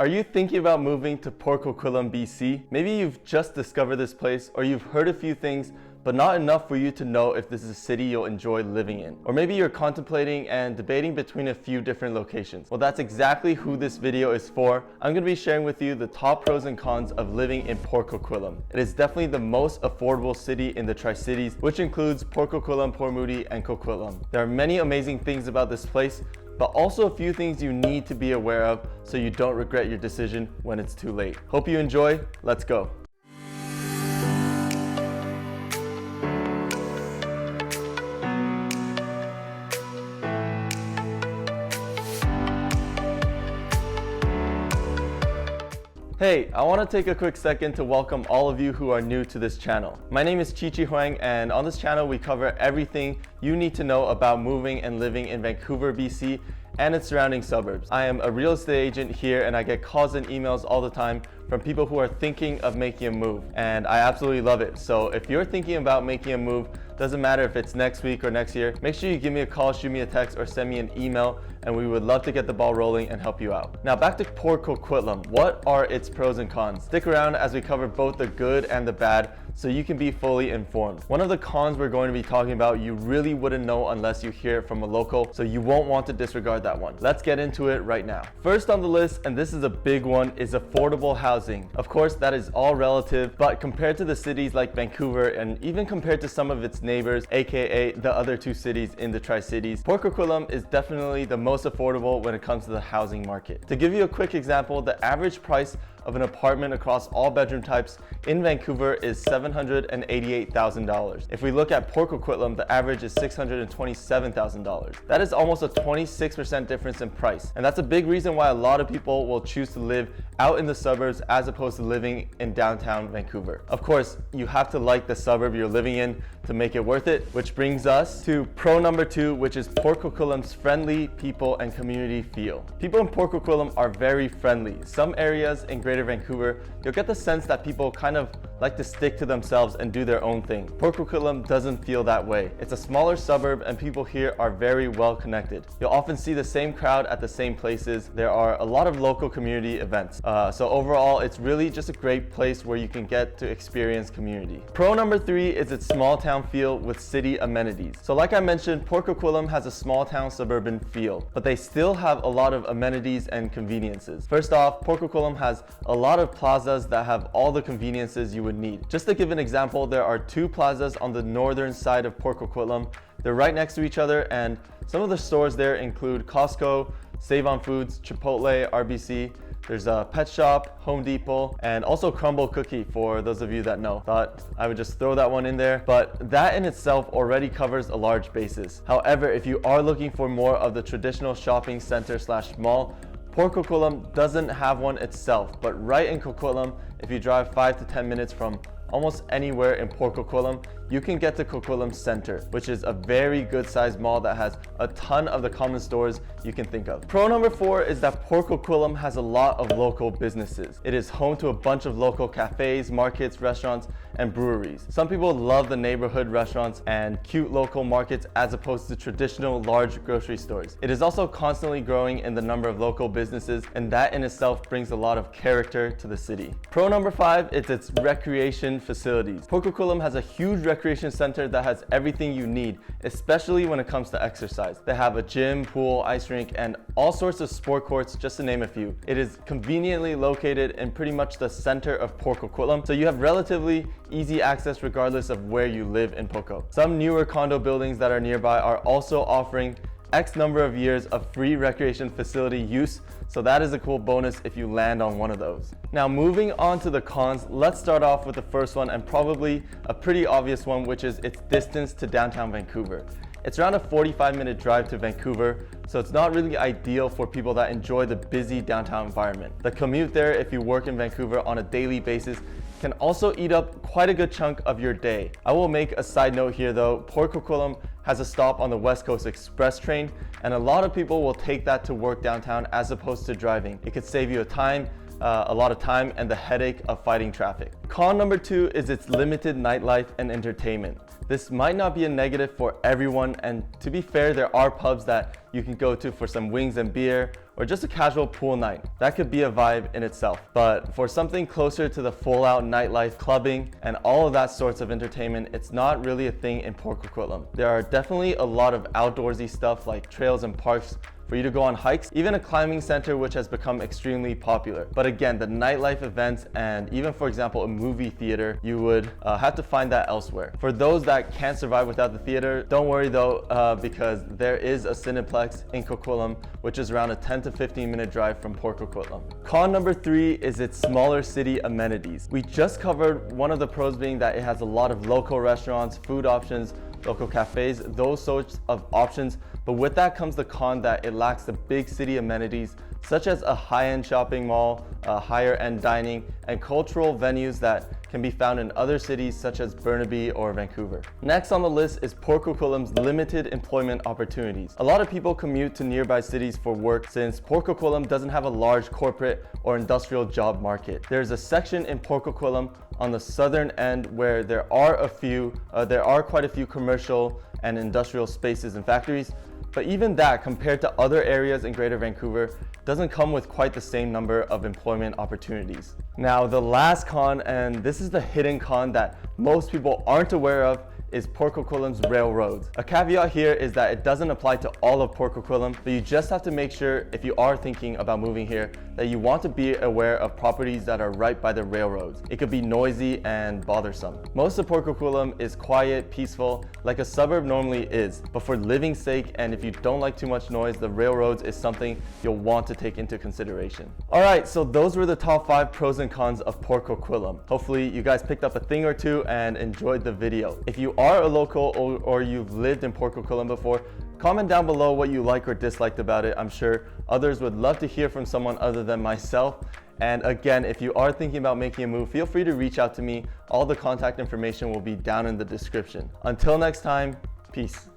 Are you thinking about moving to Port Coquitlam BC? Maybe you've just discovered this place, or you've heard a few things, but not enough for you to know if this is a city you'll enjoy living in. Or maybe you're contemplating and debating between a few different locations. Well, that's exactly who this video is for. I'm going to be sharing with you the top pros and cons of living in Port Coquitlam. It is definitely the most affordable city in the Tri-Cities, which includes Port Coquitlam, Port Moody, and Coquitlam. There are many amazing things about this place, but also a few things you need to be aware of so you don't regret your decision when it's too late. Hope you enjoy. Let's go. Hey, I want to take a quick second to welcome all of you who are new to this channel. My name is Chi Huang, and on this channel we cover everything you need to know about moving and living in Vancouver BC and its surrounding suburbs. I am a real estate agent here, and I get calls and emails all the time from people who are thinking of making a move, and I absolutely love it. So if you're thinking about making a move, doesn't matter if it's next week or next year, make sure you give me a call, shoot me a text, or send me an email, and we would love to get the ball rolling and help you out. Now back to Port Coquitlam. What are its pros and cons? Stick around as we cover both the good and the bad so you can be fully informed. One of the cons we're going to be talking about, you really wouldn't know unless you hear it from a local, so you won't want to disregard that one. Let's get into it right now. First on the list, and this is a big one, is affordable housing. Of course, that is all relative, but compared to the cities like Vancouver and even compared to some of its neighbors, aka the other two cities in the Tri-Cities, Port Coquitlam is definitely the most affordable when it comes to the housing market. To give you a quick example, the average price of an apartment across all bedroom types in Vancouver is $788,000. If we look at Port Coquitlam, the average is $627,000. That is almost a 26% difference in price. And that's a big reason why a lot of people will choose to live out in the suburbs as opposed to living in downtown Vancouver. Of course, you have to like the suburb you're living in to make it worth it, which brings us to pro number 2, which is Port Coquitlam's friendly people and community feel. People in Port Coquitlam are very friendly. Some areas in Greater Vancouver, you'll get the sense that people kind of like to stick to themselves and do their own thing. Port Coquitlam doesn't feel that way. It's a smaller suburb and people here are very well connected. You'll often see the same crowd at the same places. There are a lot of local community events. So overall, it's really just a great place where you can get to experience community. Pro number 3 is its small town feel with city amenities. So like I mentioned, Port Coquitlam has a small town suburban feel, but they still have a lot of amenities and conveniences. First off, Port Coquitlam has a lot of plazas that have all the conveniences you would need. Just to give an example, there are 2 plazas on the northern side of Port Coquitlam. They're right next to each other, and some of the stores there include Costco, Save on Foods, Chipotle, RBC. There's a pet shop, Home Depot, and also Crumble Cookie for those of you that know. Thought I would just throw that one in there, but that in itself already covers a large basis. However, if you are looking for more of the traditional shopping center / mall, Port Coquitlam doesn't have one itself, but right in Coquitlam, if you drive 5 to 10 minutes from almost anywhere in Port Coquitlam, you can get to Coquitlam Center, which is a very good sized mall that has a ton of the common stores you can think of. Pro number 4 is that Port Coquitlam has a lot of local businesses. It is home to a bunch of local cafes, markets, restaurants, and breweries. Some people love the neighborhood restaurants and cute local markets as opposed to traditional large grocery stores. It is also constantly growing in the number of local businesses, and that in itself brings a lot of character to the city. Pro number 5 is its recreation facilities. Port Coquitlam has a huge recreation center that has everything you need, especially when it comes to exercise. They have a gym, pool, ice rink, and all sorts of sport courts, just to name a few. It is conveniently located in pretty much the center of Port Coquitlam, so you have relatively easy access regardless of where you live in Poco. Some newer condo buildings that are nearby are also offering X number of years of free recreation facility use, so that is a cool bonus if you land on one of those. Now moving on to the cons, let's start off with the first one, and probably a pretty obvious one, which is its distance to downtown Vancouver. It's around a 45-minute drive to Vancouver, so it's not really ideal for people that enjoy the busy downtown environment. The commute there, if you work in Vancouver on a daily basis, can also eat up quite a good chunk of your day. I will make a side note here though. Port Coquitlam has a stop on the West Coast Express train, and a lot of people will take that to work downtown as opposed to driving. It could save you a lot of time and the headache of fighting traffic. Con number 2 is its limited nightlife and entertainment. This might not be a negative for everyone, and to be fair, there are pubs that you can go to for some wings and beer, or just a casual pool night. That could be a vibe in itself. But for something closer to the full out nightlife, clubbing, and all of that sorts of entertainment, it's not really a thing in Port Coquitlam. There are definitely a lot of outdoorsy stuff like trails and parks for you to go on hikes, even a climbing center which has become extremely popular. But again, the nightlife events and even, for example, a movie theater, you would have to find that elsewhere. For those that can't survive without the theater, don't worry though, because there is a Cineplex in Coquitlam, which is around a 10 to 15 minute drive from Port Coquitlam. Con number 3 is its smaller city amenities. We just covered one of the pros being that it has a lot of local restaurants, food options, local cafes, those sorts of options. But with that comes the con that it lacks the big city amenities such as a high-end shopping mall, higher-end dining, and cultural venues that can be found in other cities such as Burnaby or Vancouver. Next on the list is Port Coquitlam's limited employment opportunities. A lot of people commute to nearby cities for work since Port Coquitlam doesn't have a large corporate or industrial job market. There's a section in Port Coquitlam on the southern end where there are quite a few commercial and industrial spaces and factories, but even that, compared to other areas in Greater Vancouver, doesn't come with quite the same number of employment opportunities. Now, the last con, and this is the hidden con that most people aren't aware of, is Port Coquitlam's railroads. A caveat here is that it doesn't apply to all of Port Coquitlam, but you just have to make sure, if you are thinking about moving here, that you want to be aware of properties that are right by the railroads. It could be noisy and bothersome. Most of Port Coquitlam is quiet, peaceful, like a suburb normally is, but for living's sake and if you don't like too much noise, the railroads is something you'll want to take into consideration. Alright, so those were the top 5 pros and cons of Port Coquitlam. Hopefully you guys picked up a thing or two and enjoyed the video. If you are a local or you've lived in Port Coquitlam before, comment down below what you like or disliked about it. I'm sure others would love to hear from someone other than myself. And again, if you are thinking about making a move, feel free to reach out to me. All the contact information will be down in the description. Until next time, peace.